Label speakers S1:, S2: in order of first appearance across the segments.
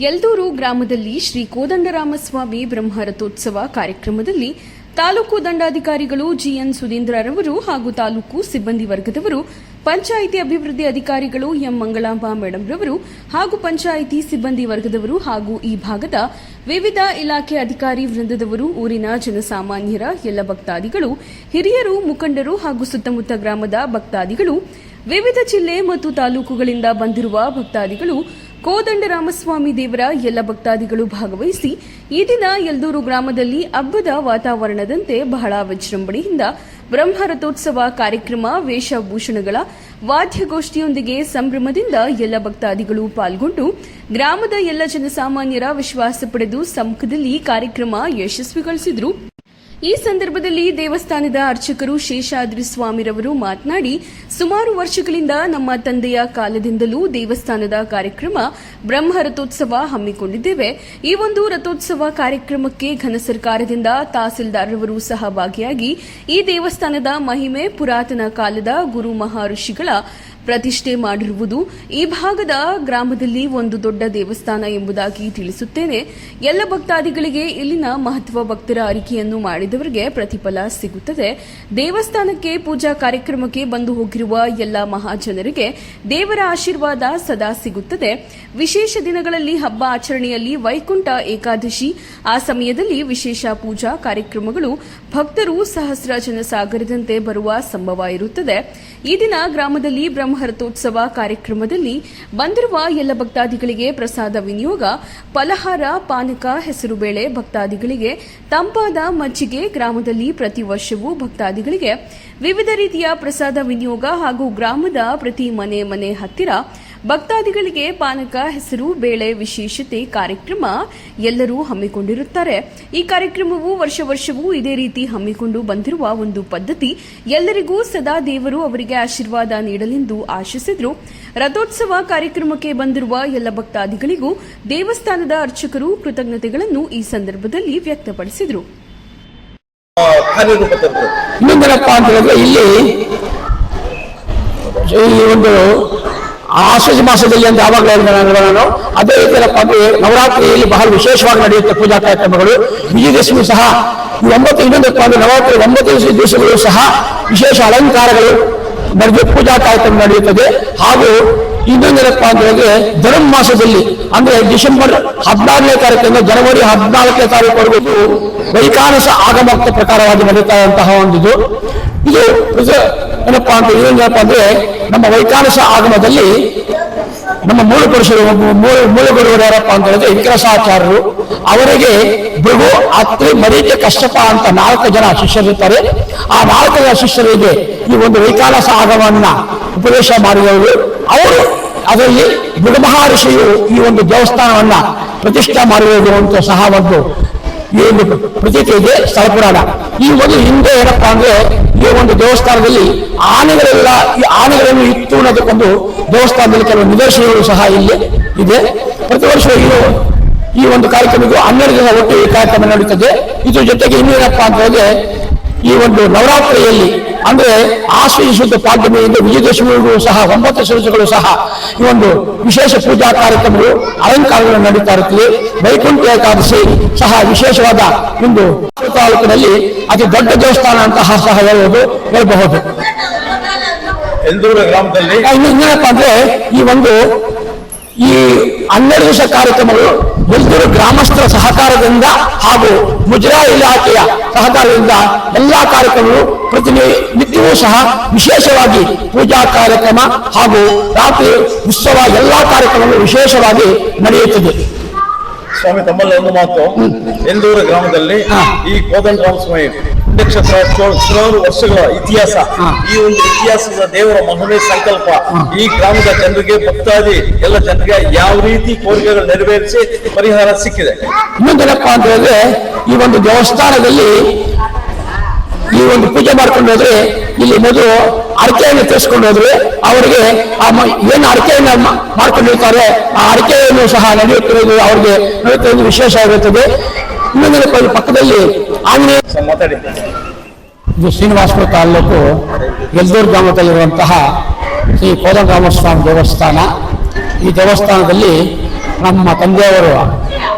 S1: ಯಲ್ದೂರು ಗ್ರಾಮದಲ್ಲಿ ಶ್ರೀ ಕೋದಂಡರಾಮಸ್ವಾಮಿ ಬ್ರಹ್ಮರಥೋತ್ಸವ ಕಾರ್ಯಕ್ರಮದಲ್ಲಿ ತಾಲೂಕು ದಂಡಾಧಿಕಾರಿಗಳು ಜಿಎನ್ ಸುಧೀಂದ್ರರವರು ಹಾಗೂ ತಾಲೂಕು ಸಿಬ್ಬಂದಿ ವರ್ಗದವರು, ಪಂಚಾಯಿತಿ ಅಭಿವೃದ್ಧಿ ಅಧಿಕಾರಿಗಳು ಎಂ ಮಂಗಳಾಂಬ ಮೇಡಂ ರವರು ಹಾಗೂ ಪಂಚಾಯಿತಿ ಸಿಬ್ಬಂದಿ ವರ್ಗದವರು ಹಾಗೂ ಈ ಭಾಗದ ವಿವಿಧ ಇಲಾಖೆ ಅಧಿಕಾರಿ ವೃಂದದವರು, ಊರಿನ ಜನಸಾಮಾನ್ಯರ ಎಲ್ಲ ಭಕ್ತಾದಿಗಳು, ಹಿರಿಯರು, ಮುಖಂಡರು ಹಾಗೂ ಸುತ್ತಮುತ್ತ ಗ್ರಾಮದ ಭಕ್ತಾದಿಗಳು, ವಿವಿಧ ಜಿಲ್ಲೆ ಮತ್ತು ತಾಲೂಕುಗಳಿಂದ ಬಂದಿರುವ ಭಕ್ತಾದಿಗಳು, ಕೋದಂಡರಾಮಸ್ವಾಮಿ ದೇವರ ಎಲ್ಲ ಭಕ್ತಾದಿಗಳು ಭಾಗವಹಿಸಿ ಈ ದಿನ ಯಲ್ದೂರು ಗ್ರಾಮದಲ್ಲಿ ಹಬ್ಬದ ವಾತಾವರಣದಂತೆ ಬಹಳ ವಿಜೃಂಭಣೆಯಿಂದ ಬ್ರಹ್ಮರಥೋತ್ಸವ ಕಾರ್ಯಕ್ರಮ, ವೇಷಭೂಷಣಗಳ ವಾದ್ಯಗೋಷ್ಠಿಯೊಂದಿಗೆ ಸಂಭ್ರಮದಿಂದ ಎಲ್ಲ ಭಕ್ತಾದಿಗಳು ಪಾಲ್ಗೊಂಡು ಗ್ರಾಮದ ಎಲ್ಲ ಜನಸಾಮಾನ್ಯರ ವಿಶ್ವಾಸ ಪಡೆದು ಸಮ್ಮುಖದಲ್ಲಿ ಕಾರ್ಯಕ್ರಮ ಯಶಸ್ವಿಗೊಳಿಸಿದರು. ಈ ಸಂದರ್ಭದಲ್ಲಿ ದೇವಸ್ಥಾನದ ಅರ್ಚಕರು ಶೇಷಾದ್ರಿ ಸ್ವಾಮಿರವರು ಮಾತನಾಡಿ, ಸುಮಾರು ವರ್ಷಗಳಿಂದ ನಮ್ಮ ತಂದೆಯ ಕಾಲದಿಂದಲೂ ದೇವಸ್ಥಾನದ ಕಾರ್ಯಕ್ರಮ ಬ್ರಹ್ಮರಥೋತ್ಸವ ಹಮ್ಮಿಕೊಂಡಿದ್ದೇವೆ. ಈ ಒಂದು ರಥೋತ್ಸವ ಕಾರ್ಯಕ್ರಮಕ್ಕೆ ಘನ ಸರ್ಕಾರದಿಂದ ತಹಸೀಲ್ದಾರರವರು ಸಹ ಭಾಗಿಯಾಗಿ ಈ ದೇವಸ್ಥಾನದ ಮಹಿಮೆ, ಪುರಾತನ ಕಾಲದ ಗುರು ಮಹರ್ಷಿಗಳ ಪ್ರತಿಷ್ಠೆ ಮಾಡಿರುವುದು ಈ ಭಾಗದ ಗ್ರಾಮದಲ್ಲಿ ಒಂದು ದೊಡ್ಡ ದೇವಸ್ಥಾನ ಎಂಬುದಾಗಿ ತಿಳಿಸುತ್ತೇನೆ. ಎಲ್ಲ ಭಕ್ತಾದಿಗಳಿಗೆ ಇಲ್ಲಿನ ಮಹತ್ವ ಭಕ್ತರ ಅರಿಕೆಯನ್ನು ಮಾಡಿದವರಿಗೆ ಪ್ರತಿಫಲ ಸಿಗುತ್ತದೆ. ದೇವಸ್ಥಾನಕ್ಕೆ ಪೂಜಾ ಕಾರ್ಯಕ್ರಮಕ್ಕೆ ಬಂದು ಹೋಗಿರುವ ಎಲ್ಲ ಮಹಾಜನರಿಗೆ ದೇವರ ಆಶೀರ್ವಾದ ಸದಾ ಸಿಗುತ್ತದೆ. ವಿಶೇಷ ದಿನಗಳಲ್ಲಿ ಹಬ್ಬ ಆಚರಣೆಯಲ್ಲಿ ವೈಕುಂಠ ಏಕಾದಶಿ, ಆ ಸಮಯದಲ್ಲಿ ವಿಶೇಷ ಪೂಜಾ ಕಾರ್ಯಕ್ರಮಗಳು, ಭಕ್ತರು ಸಹಸ್ರ ಜನಸಾಗರದಂತೆ ಬರುವ ಸಂಭವ ಇರುತ್ತದೆ. ಈ ದಿನ ಗ್ರಾಮದಲ್ಲಿ ಬ್ರಹ್ಮರಥೋತ್ಸವ ಕಾರ್ಯಕ್ರಮದಲ್ಲಿ ಬಂದಿರುವ ಎಲ್ಲ ಭಕ್ತಾದಿಗಳಿಗೆ ಪ್ರಸಾದ ವಿನಿಯೋಗ, ಫಲಹಾರ, ಪಾನಕ, ಹೆಸರುಬೇಳೆ, ಭಕ್ತಾದಿಗಳಿಗೆ ತಂಪಾದ ಮಜ್ಜಿಗೆ, ಗ್ರಾಮದಲ್ಲಿ ಪ್ರತಿ ವರ್ಷವೂ ಭಕ್ತಾದಿಗಳಿಗೆ ವಿವಿಧ ರೀತಿಯ ಪ್ರಸಾದ ವಿನಿಯೋಗ ಹಾಗೂ ಗ್ರಾಮದ ಪ್ರತಿ ಮನೆ ಹತ್ತಿರ ಭಕ್ತಾದಿಗಳಿಗೆ ಪಾನಕ, ಹೆಸರು ಬೇಳೆ ವಿಶೇಷತೆ ಕಾರ್ಯಕ್ರಮ ಎಲ್ಲರೂ ಹಮ್ಮಿಕೊಂಡಿರುತ್ತಾರೆ. ಈ ಕಾರ್ಯಕ್ರಮವು ವರ್ಷವೂ ಇದೇ ರೀತಿ ಹಮ್ಮಿಕೊಂಡು ಬಂದಿರುವ ಒಂದು ಪದ್ಧತಿ. ಎಲ್ಲರಿಗೂ ಸದಾ ದೇವರು ಅವರಿಗೆ ಆಶೀರ್ವಾದ ನೀಡಲೆಂದು ಆಶಿಸಿದರು. ರಥೋತ್ಸವ ಕಾರ್ಯಕ್ರಮಕ್ಕೆ ಬಂದಿರುವ ಎಲ್ಲ ಭಕ್ತಾದಿಗಳಿಗೂ ದೇವಸ್ಥಾನದ ಅರ್ಚಕರು ಕೃತಜ್ಞತೆಗಳನ್ನು ಈ ಸಂದರ್ಭದಲ್ಲಿ ವ್ಯಕ್ತಪಡಿಸಿದರು.
S2: ಆಶ್ವಜ ಮಾಸದಲ್ಲಿ ಅಂತ ಯಾವಾಗಲೂ ನಾನು ಅದೇ ರೀತಿಯಲ್ಲಪ್ಪ ಅಂದ್ರೆ ನವರಾತ್ರಿಯಲ್ಲಿ ಬಹಳ ವಿಶೇಷವಾಗಿ ನಡೆಯುತ್ತೆ ಪೂಜಾ ಕಾರ್ಯಕ್ರಮಗಳು. ವಿಜಯದಶಮಿ ಸಹ ಇನ್ನೊಂದಪ್ಪ ಅಂದ್ರೆ ನವರಾತ್ರಿ 9 ದಿವಸಗಳು ಸಹ ವಿಶೇಷ ಅಲಂಕಾರಗಳು ನಡೆದು ಪೂಜಾ ಕಾರ್ಯಕ್ರಮ ನಡೆಯುತ್ತದೆ. ಹಾಗೂ ಇನ್ನೊಂದೇನಪ್ಪ ಅಂದ್ರೆ ಧನುರ್ಮಾಸದಲ್ಲಿ ಅಂದ್ರೆ ಡಿಸೆಂಬರ್ 14ನೇ ತಾರೀಕಿಂದ ಜನವರಿ 14ನೇ ತಾರೀಕುವರೆಗೂ ವೈಖಾನಸ ಆಗಮೋಕ್ತ ಪ್ರಕಾರವಾಗಿ ನಡೀತಾ ಇರುವಂತಹ ಒಂದು ಇದು ಏನಪ್ಪಾ ಅಂತ ಏನಪ್ಪ ಅಂದ್ರೆ ನಮ್ಮ ವೈಖಾನಸ ಆಗಮದಲ್ಲಿ ನಮ್ಮ ಮೂಲಗುರುವರು ಯಾರಪ್ಪ ಅಂತ ಹೇಳಿದ್ರೆ ವಿಕ್ರಸಾಚಾರ್ಯರು, ಅವರಿಗೆ ಭೃಗು, ಅತ್ರಿ, ಮರೀಚ, ಕಶ್ಯಪ ಅಂತ 4 ಜನ ಶಿಷ್ಯರಿರ್ತಾರೆ. ಆ 4 ಜನ ಶಿಷ್ಯರಿಗೆ ಈ ಒಂದು ವೈಖಾನಸ ಆಗಮವನ್ನ ಉಪದೇಶ ಮಾಡಿದವರು. ಅವರು ಅದರಲ್ಲಿ ಭೃಗು ಮಹರ್ಷಿಯು ಈ ಒಂದು ದೇವಸ್ಥಾನವನ್ನ ಪ್ರತಿಷ್ಠಾ ಮಾಡಿರುವುದು ಅಂತ ಸಹ ಒಂದು ಈ ಒಂದು ಪ್ರತೀತಿ ಇದೆ ಸ್ಥಳ ಪುರಾಣ. ಈ ಒಂದು ಹಿಂದೆ ಏನಪ್ಪಾ ಅಂದ್ರೆ ಈ ಒಂದು ದೇವಸ್ಥಾನದಲ್ಲಿ ಆನೆಗಳೆಲ್ಲ ಈ ಆನೆಗಳನ್ನು ಇತ್ತು ಅನ್ನೋದಕ್ಕೊಂದು ದೇವಸ್ಥಾನದಲ್ಲಿ ಕೆಲವು ನಿದರ್ಶನಗಳು ಸಹ ಇಲ್ಲಿ ಇದೆ. ಪ್ರತಿ ವರ್ಷ ಈ ಒಂದು ಕಾರ್ಯಕ್ರಮಕ್ಕೂ 12 ದಿನ ಒಟ್ಟು ಈ ಕಾರ್ಯಕ್ರಮ ನಡೀತದೆ. ಇದ್ರ ಜೊತೆಗೆ ಇನ್ನೇನಪ್ಪಾ ಅಂತ ಹೇಳಿದ್ರೆ ಈ ಒಂದು ನವರಾತ್ರಿಯಲ್ಲಿ ಅಂದ್ರೆ ಆಶ್ವೀಜ ಶುದ್ಧ ಪಾಡ್ಯಮಿಯಿಂದ ವಿಜಯದಶಮಿಗೂ ಸಹ 9 ದಿವಸಗಳು ಸಹ ಈ ಒಂದು ವಿಶೇಷ ಪೂಜಾ ಕಾರ್ಯಕ್ರಮಗಳು, ಅಲಂಕಾರಗಳು ನಡೀತಾ ಇರುತ್ತವೆ. ವೈಕುಂಠ ಏಕಾದಶಿ ಸಹ ವಿಶೇಷವಾದ ಒಂದು ತಾಲೂಕಿನಲ್ಲಿ ಅತಿ ದೊಡ್ಡ ದೇವಸ್ಥಾನ ಅಂತ ಸಹ ಹೇಳಬಹುದು.
S3: ಯಲ್ದೂರು ಗ್ರಾಮದಲ್ಲಿ
S2: ಇನ್ನೇನಪ್ಪ ಅಂದ್ರೆ ಈ 12 ದಿವಸ ಕಾರ್ಯಕ್ರಮಗಳು ಯಲ್ದೂರು ಗ್ರಾಮಸ್ಥರ ಸಹಕಾರದಿಂದ ಹಾಗೂ ಮುಜರಾಯಿ ಇಲಾಖೆಯ ಸಹಕಾರದಿಂದ ಎಲ್ಲಾ ಕಾರ್ಯಕ್ರಮಗಳು ಪ್ರತಿನಿತ್ಯವೂ ಸಹ ವಿಶೇಷವಾಗಿ ಪೂಜಾ ಕಾರ್ಯಕ್ರಮ ಹಾಗೂ ರಾತ್ರಿ ಉತ್ಸವ ಎಲ್ಲಾ ಕಾರ್ಯಕ್ರಮಗಳು ವಿಶೇಷವಾಗಿ ನಡೆಯುತ್ತದೆ.
S3: ಸ್ವಾಮಿ, ತಮ್ಮಲ್ಲಿ ಒಂದು ಮಾತು. ಯಲ್ದೂರು ಗ್ರಾಮದಲ್ಲಿ ಈ ಕೋದಂಡರಾಮಸ್ವಾಮಿ ಸುಮಾರು ವರ್ಷಗಳ ಇತಿಹಾಸ, ಈ ಒಂದು ಇತಿಹಾಸದ ದೇವರ ಮಹಿಮೆ ಸಂಕಲ್ಪ ಈ ಗ್ರಾಮದ ಜನರಿಗೆ, ಭಕ್ತಾದಿ ಎಲ್ಲ ಜನರಿಗೆ ಯಾವ ರೀತಿ ಕೋರಿಕೆಗಳು ನೆರವೇರಿಸಿ ಪರಿಹಾರ ಸಿಕ್ಕಿದೆ.
S2: ಇನ್ನೊಂದೇನಪ್ಪ ಅಂತ ಹೇಳಿದ್ರೆ ಈ ಒಂದು ದೇವಸ್ಥಾನದಲ್ಲಿ ಈ ಒಂದು ಪೂಜೆ ಮಾಡ್ಕೊಂಡು ಹೋದ್ರೆ ಇಲ್ಲಿ ಮೊದಲು ಅರ್ಕೆಯನ್ನು ತಿಳಿಸ್ಕೊಂಡು ಹೋದ್ರೆ ಅವರಿಗೆ ಏನು ಅರ್ಕೆಯನ್ನು ಮಾಡ್ಕೊಂಡಿರ್ತಾರೆ ಆ ಅರ್ಕೆಯನ್ನು ಸಹ ನಡೆಯುತ್ತಿರುವುದು ಅವರಿಗೆ ನಡೆಯುತ್ತಿರುವುದು ವಿಶೇಷವಾಗಿರುತ್ತದೆ. ಇನ್ನೊಂದು ಪಕ್ಕದಲ್ಲಿ ಆಂಜನೇಯ ಇದು ಶ್ರೀನಿವಾಸಪುರ ತಾಲೂಕು ಯಲ್ದೂರು ಗ್ರಾಮದಲ್ಲಿರುವಂತಹ ಶ್ರೀ ಕೋದಂಡರಾಮಸ್ವಾಮಿ ದೇವಸ್ಥಾನ. ಈ ದೇವಸ್ಥಾನದಲ್ಲಿ ನಮ್ಮ ತಂದೆಯವರು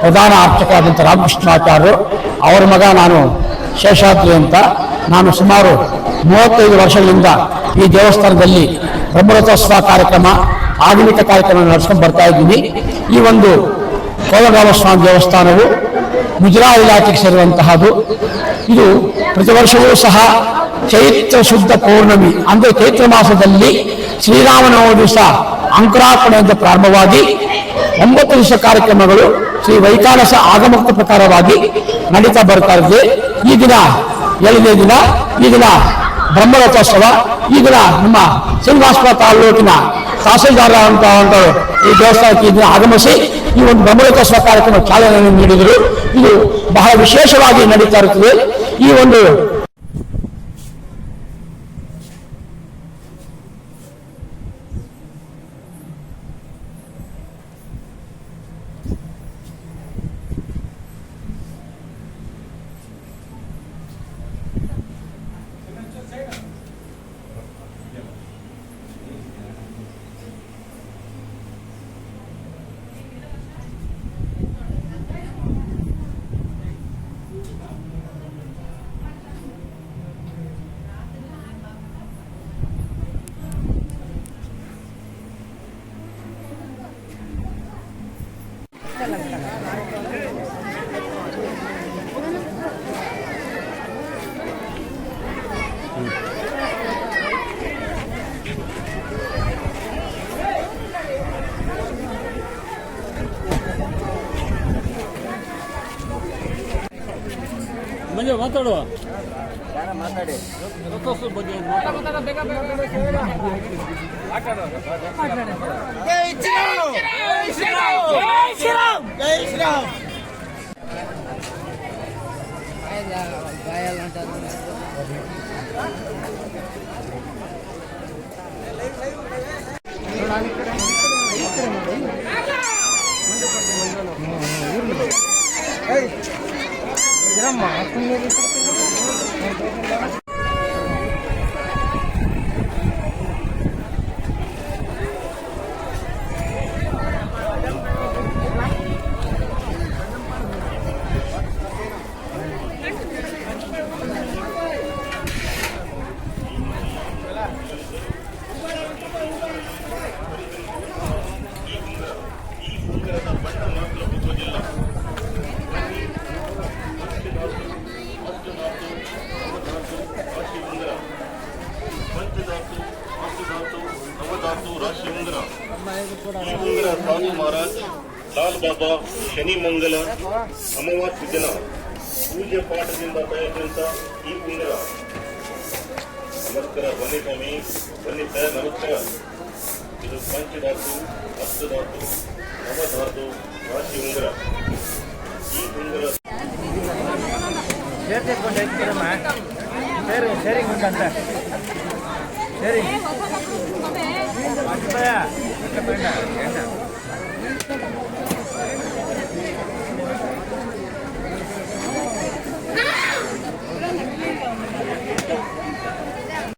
S2: ಪ್ರಧಾನ ಅರ್ಚಕರಾದಂಥ ರಾಮಕೃಷ್ಣಾಚಾರ್ಯರು, ಅವರ ಮಗ ನಾನು ಶೇಷಾದ್ರಿ ಅಂತ. ನಾನು ಸುಮಾರು 35 ವರ್ಷಗಳಿಂದ ಈ ದೇವಸ್ಥಾನದಲ್ಲಿ ಬ್ರಹ್ಮರಥೋತ್ಸವ ಕಾರ್ಯಕ್ರಮ, ಆಧುನಿಕ ಕಾರ್ಯಕ್ರಮ ನಡೆಸ್ಕೊಂಡು ಬರ್ತಾ ಇದ್ದೀನಿ. ಈ ಒಂದು ಕೋದಂಡರಾಮಸ್ವಾಮಿ ದೇವಸ್ಥಾನವು ಮುಜರಾಯಿ ಇಲಾಖೆಗೆ ಸೇರುವಂತಹದ್ದು. ಇದು ಪ್ರತಿ ವರ್ಷವೂ ಸಹ ಚೈತ್ರ ಶುದ್ಧ ಪೌರ್ಣಮಿ ಅಂದರೆ ಚೈತ್ರ ಮಾಸದಲ್ಲಿ ಶ್ರೀರಾಮನವಮಿ ದಿವಸ ಅಂಕುರಾರ್ಪಣೆಯಿಂದ ಪ್ರಾರಂಭವಾಗಿ 9 ದಿವಸ ಕಾರ್ಯಕ್ರಮಗಳು ಶ್ರೀ ವೈಕಾನಸ ಆಗಮೋಕ್ತ ಪ್ರಕಾರವಾಗಿ ನಡೀತಾ ಬರ್ತಾ ಇದೆ. ಈ ದಿನ 7ನೇ ದಿನ, ಈ ದಿನ ಬ್ರಹ್ಮರಥೋತ್ಸವ. ಈ ದಿನ ನಮ್ಮ ಶ್ರೀನಿವಾಸಪುರ ತಾಲೂಕಿನ ತಹಸೀಲ್ದಾರ ಅಂತ ಈ ದೇವಸ್ಥಾನಕ್ಕೆ ಈ ದಿನ ಆಗಮಿಸಿ ಈ ಒಂದು ಬ್ರಹ್ಮರಥೋತ್ಸವ ಕಾರ್ಯಕ್ರಮ ಚಾಲನೆಯನ್ನು ನೀಡಿದರು. ಇದು ಬಹಳ ವಿಶೇಷವಾಗಿ ನಡೀತಾ ಇರುತ್ತದೆ. ಈ ಒಂದು
S4: ಮಾತಾಡುವ ಮಾತಾಡಿ ಬಗ್ಗೆ
S5: ಸಾಧು ಮಹಾರಾಜ್ ಲಾಲ್ ಬಾಬಾ ಶನಿ ಮಂಗಲ ಅಮಾವಾಸ್ಯ ದಿನ ಪೂಜೆ ಪಾಠದಿಂದ ತಯಾರಿಸಿದಂತ ಈ ಉಂಗುರ. ನಮಸ್ಕಾರ, ಬನ್ನಿ ಸ್ವಾಮಿ, ಬನ್ನಿ ಸರ್, ನಮಸ್ಕಾರ. ಇದು ಪಂಚಧಾತು, ಹಸ್ತಧಾತು, ನವಧಾತು ರಾಶಿ ಉಂಗುರ. ಈ ಉಂಗುರ
S4: ಸರಿ